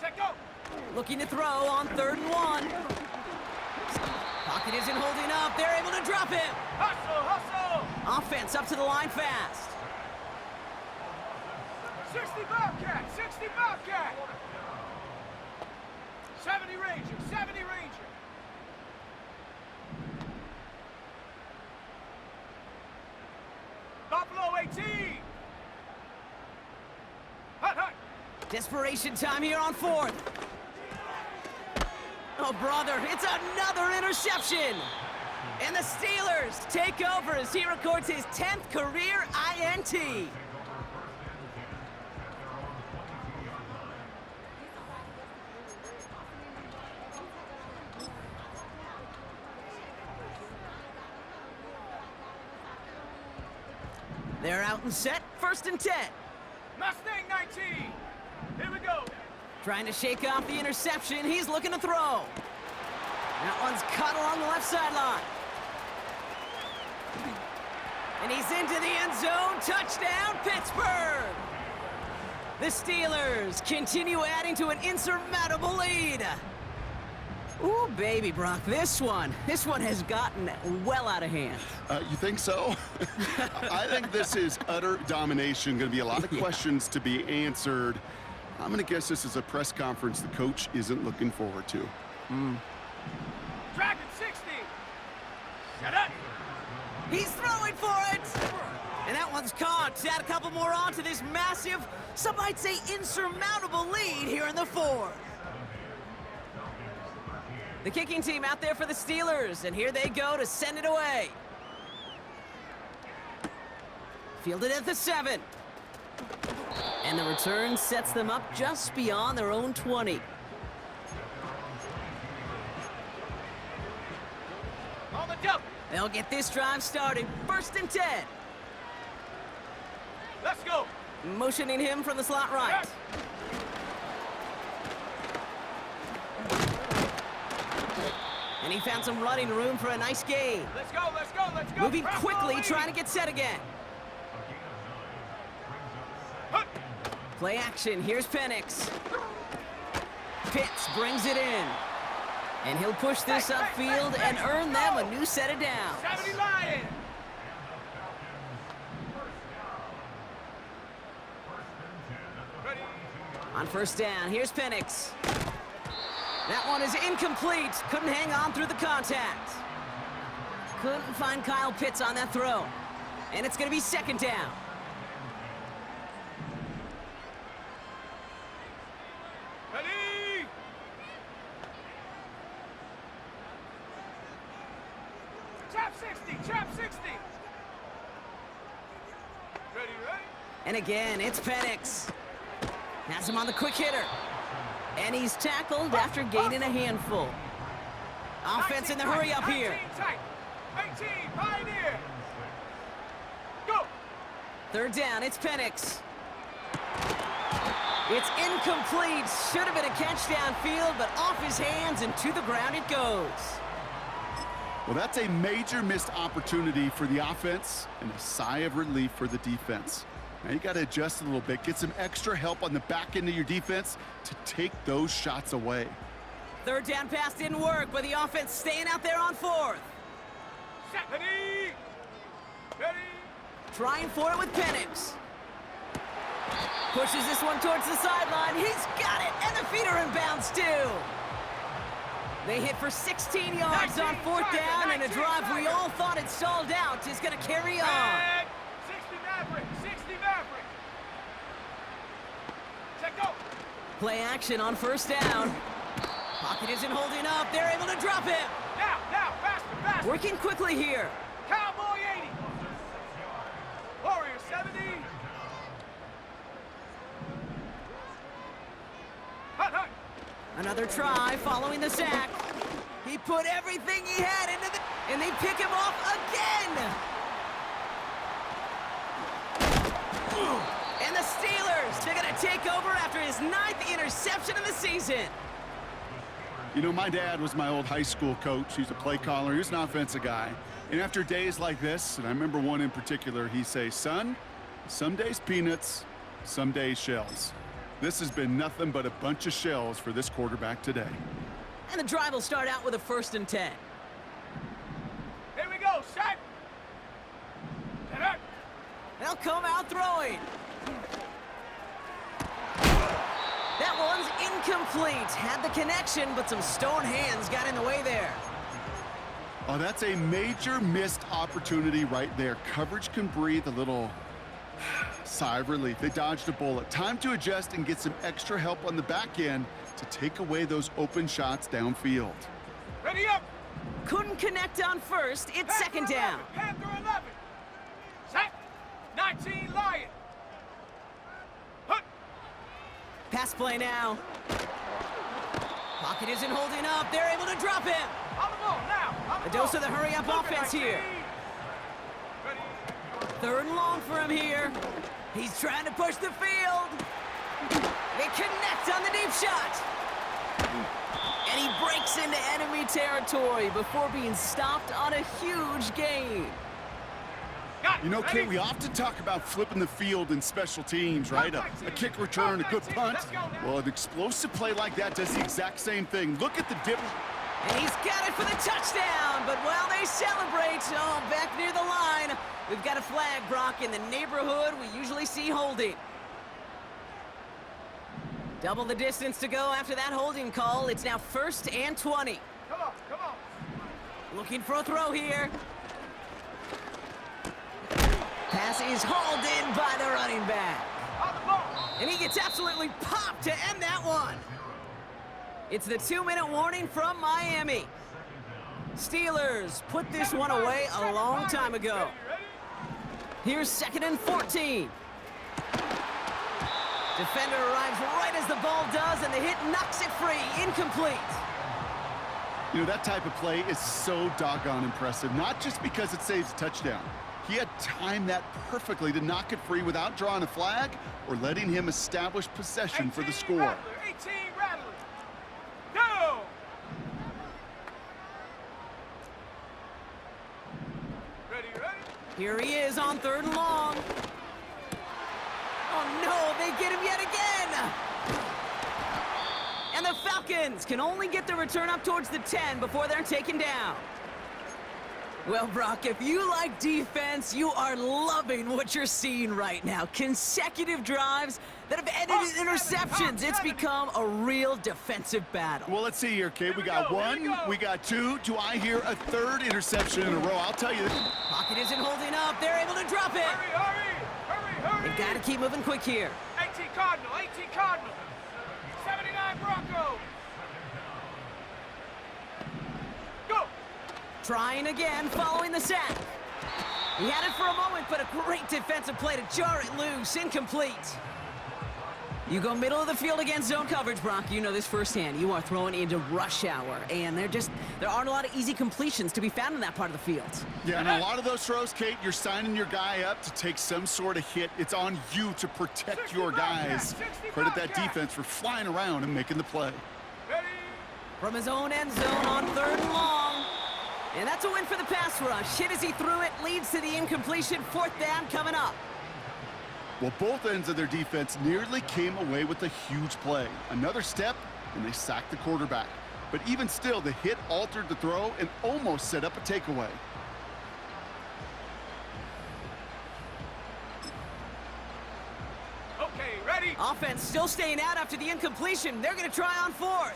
S3: Check go.
S1: Looking to throw on 3rd and 1. Pocket isn't holding up. They're able to drop him.
S3: Hustle.
S1: Offense up to the line fast.
S3: 60 Bobcat. 70 Ranger. Buffalo 18. Hut.
S1: Desperation time here on 4th. Oh, brother, it's another interception. And the Steelers take over as he records his 10th career INT. They're out and set, 1st and 10.
S3: Mustang 19. Here we go.
S1: Trying to shake off the interception. He's looking to throw. That one's caught along the left sideline. And he's into the end zone. Touchdown, Pittsburgh! The Steelers continue adding to an insurmountable lead. Ooh, baby, Brock, this one has gotten well out of hand.
S2: You think so? I think this is utter domination. Going to be a lot of questions to be answered. I'm going to guess this is a press conference the coach isn't looking forward to.
S3: Dragon 60. Shut up.
S1: He's throwing for it! And that one's caught. Add a couple more on to this massive, some might say insurmountable lead here in the 4th. The kicking team out there for the Steelers, and here they go to send it away. Fielded at the 7. And the return sets them up just beyond their own 20.
S3: On the jump.
S1: They'll get this drive started. 1st and 10.
S3: Let's go.
S1: Motioning him from the slot right. And he found some running room for a nice gain.
S3: Let's go.
S1: Moving quickly, trying to get set again. Play action, here's Penix. Pitts brings it in. And he'll push this upfield and earn them a new set of downs.
S3: 70 Lion.
S1: On first down, here's Penix. That one is incomplete. Couldn't hang on through the contact. Couldn't find Kyle Pitts on that throw. And it's going to be second down.
S3: Ready? Trap 60, trap 60. Ready?
S1: And again, it's Penix. Has him on the quick hitter. And he's tackled after gaining a handful. Offense in the hurry up here.
S3: 19 tight. 18, Pioneer. Go.
S1: Third down, it's Penix. It's incomplete. Should have been a catch downfield, but off his hands and to the ground it goes.
S2: Well, that's a major missed opportunity for the offense and a sigh of relief for the defense. Now you got to adjust a little bit, get some extra help on the back end of your defense to take those shots away.
S1: Third down pass didn't work, but the offense staying out there on fourth.
S3: Set. Ready? Ready?
S1: Trying for it with Penix. Pushes this one towards the sideline. He's got it, and the feet are in bounds too. They hit for 16 yards on fourth down, and a drive we all thought had stalled out is going to carry on.
S3: 60 Maverick, 60 Maverick. Check go.
S1: Play action on first down. Pocket isn't holding up. They're able to drop him.
S3: Now, faster, faster.
S1: Working quickly here.
S3: Cowboy 80. Warrior 70. Hut.
S1: Another try following the sack. He put everything he had into the... And they pick him off again. And the Steelers, they're going to take over after his 9th interception of the season.
S2: You know, my dad was my old high school coach. He's a play caller. He was an offensive guy. And after days like this, and I remember one in particular, he'd say, son, some days peanuts, some days shells. This has been nothing but a bunch of shells for this quarterback today.
S1: And the drive will start out with a 1st and 10.
S3: Here we go, set.
S1: They'll come out throwing. That one's incomplete. Had the connection, but some stone hands got in the way there.
S2: Oh, that's a major missed opportunity right there. Coverage can breathe a little sigh of relief. They dodged a bullet. Time to adjust and get some extra help on the back end to take away those open shots downfield.
S3: Ready up.
S1: Couldn't connect on first. It's second down.
S3: Panther 11. Set. 19 Lion. Hut.
S1: Pass play now. Pocket isn't holding up. They're able to drop him.
S3: On the ball now.
S1: A dose of the hurry-up offense here.
S3: Ready.
S1: 3rd and long for him here. He's trying to push the field. They connect on the deep shot. And he breaks into enemy territory before being stopped on a huge gain.
S2: You know, Kit, we often talk about flipping the field in special teams, right? A kick return, a good punt. Well, an explosive play like that does the exact same thing. Look at the difference.
S1: And he's got it for the touchdown. But while they celebrate, back near the line, we've got a flag, Brock, in the neighborhood we usually see holding. Double the distance to go after that holding call. It's now 1st and 20.
S3: Come on.
S1: Looking for a throw here. Pass is hauled in by the running back.
S3: On the ball.
S1: And he gets absolutely popped to end that one. It's the 2-minute warning from Miami. Steelers put this one away a long time ago. Here's 2nd and 14. Defender arrives right as the ball does, and the hit knocks it free. Incomplete.
S2: You know, that type of play is so doggone impressive, not just because it saves a touchdown. He had timed that perfectly to knock it free without drawing a flag or letting him establish possession for the score.
S3: Rattler, 18 Rattler. Go! Ready?
S1: Here he is on 3rd and long. Oh no, they get him yet again! And the Falcons can only get the return up towards the 10 before they're taken down. Well, Brock, if you like defense, you are loving what you're seeing right now. Consecutive drives that have ended in interceptions. It's become a real defensive battle.
S2: Well, let's see here, Kate. We got one, we got two. Do I hear a third interception in a row? I'll tell you this.
S1: Pocket isn't holding up. They're able to drop it.
S3: Hurry!
S1: They've got to keep moving quick here.
S3: 18 Cardinal, 79 Broncos. Go!
S1: Trying again, following the sack. He had it for a moment, but a great defensive play to jar it loose. Incomplete. You go middle of the field against zone coverage, Brock. You know this firsthand. You are throwing into rush hour, and there aren't a lot of easy completions to be found in that part of the field.
S2: Yeah, and a lot of those throws, Kate, you're signing your guy up to take some sort of hit. It's on you to protect your guys. Credit that defense for flying around and making the play.
S3: Ready?
S1: From his own end zone on 3rd and long. And that's a win for the pass rush. Hit as he threw it, leads to the incompletion. 4th down coming up.
S2: Well, both ends of their defense nearly came away with a huge play. Another step, and they sacked the quarterback. But even still, the hit altered the throw and almost set up a takeaway.
S3: Okay, ready?
S1: Offense still staying out after the incompletion. They're going to try on 4th.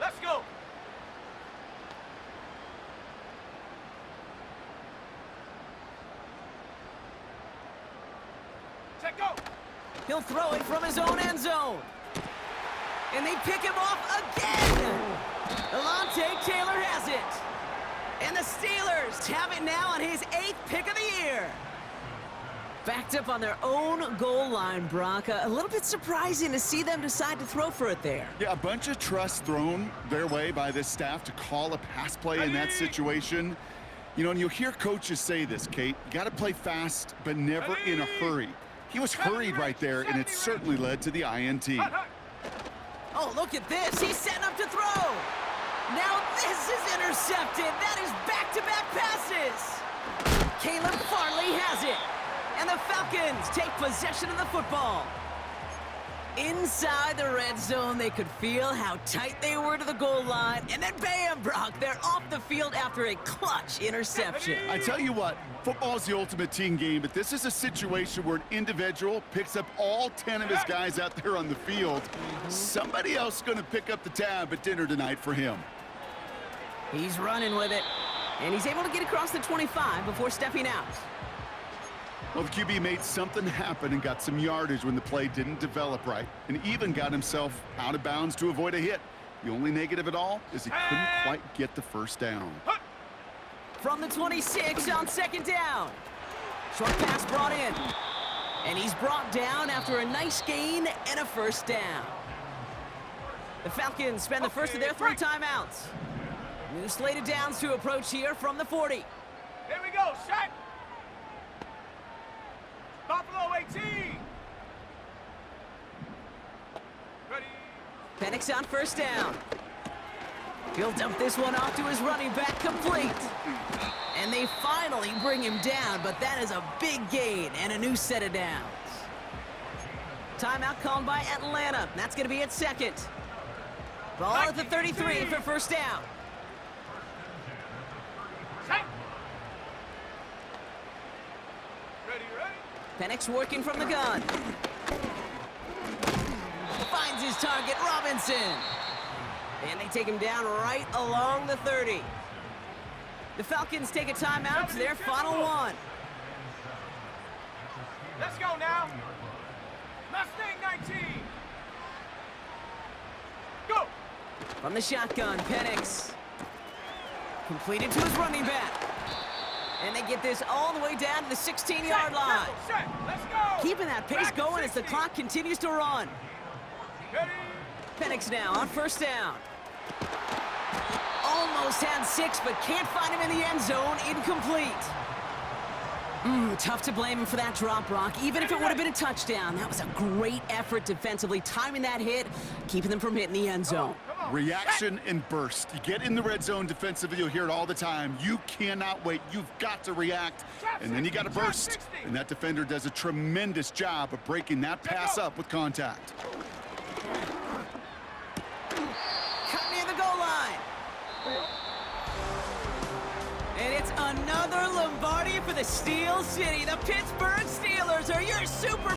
S3: Let's go. Set go.
S1: He'll throw it from his own end zone. And they pick him off again. Alontae Taylor has it. And the Steelers have it now on his 8th pick of the year. Backed up on their own goal line, Brock. A little bit surprising to see them decide to throw for it there.
S2: Yeah, a bunch of trust thrown their way by this staff to call a pass play in that situation. You know, and you'll hear coaches say this, Kate. You got to play fast, but never in a hurry. He was hurried right there, and it certainly led to the INT.
S1: Oh, look at this. He's setting up to throw. Now this is intercepted. That is back-to-back passes. Caleb Farley has it. And the Falcons take possession of the football. Inside the red zone, they could feel how tight they were to the goal line. And then bam, Brock, they're off the field after a clutch interception.
S2: I tell you what, football is the ultimate team game, but this is a situation where an individual picks up all 10 of his guys out there on the field. Somebody else is going to pick up the tab at dinner tonight for him.
S1: He's running with it. And he's able to get across the 25 before stepping out.
S2: Well, the QB made something happen and got some yardage when the play didn't develop right, and even got himself out of bounds to avoid a hit. The only negative at all is he couldn't quite get the first down.
S1: From the 26 on 2nd down. Short pass brought in. And he's brought down after a nice gain and a 1st down. The Falcons spend the first of their 3 timeouts. New slate of downs to approach here from the 40.
S3: Here we go, set. Buffalo 18. Ready.
S1: Penix on 1st down. He'll dump this one off to his running back, complete. And they finally bring him down, but that is a big gain and a new set of downs. Timeout called by Atlanta. That's going to be at 2nd. Ball at the 33 for 1st down.
S3: Set. Ready.
S1: Penix working from the gun. Finds his target, Robinson. And they take him down right along the 30. The Falcons take a timeout to their final 1.
S3: Let's go now. Mustang 19. Go.
S1: From the shotgun, Penix. Completed to his running back. And they get this all the way down to the 16-yard line.
S3: Set. Let's go.
S1: Keeping that pace going as the clock continues to run.
S3: Ready.
S1: Penix now on 1st down. Almost had 6, but can't find him in the end zone. Incomplete. Tough to blame him for that drop, Brock. Even if it would have been a touchdown, that was a great effort defensively, timing that hit, keeping them from hitting the end zone.
S2: Reaction and burst. You get in the red zone defensively, you'll hear it all the time. You cannot wait. You've got to react, and then you got to burst. And that defender does a tremendous job of breaking that pass up with contact.
S1: Cut near the goal line. And it's for the Steel City. The Pittsburgh Steelers are your Super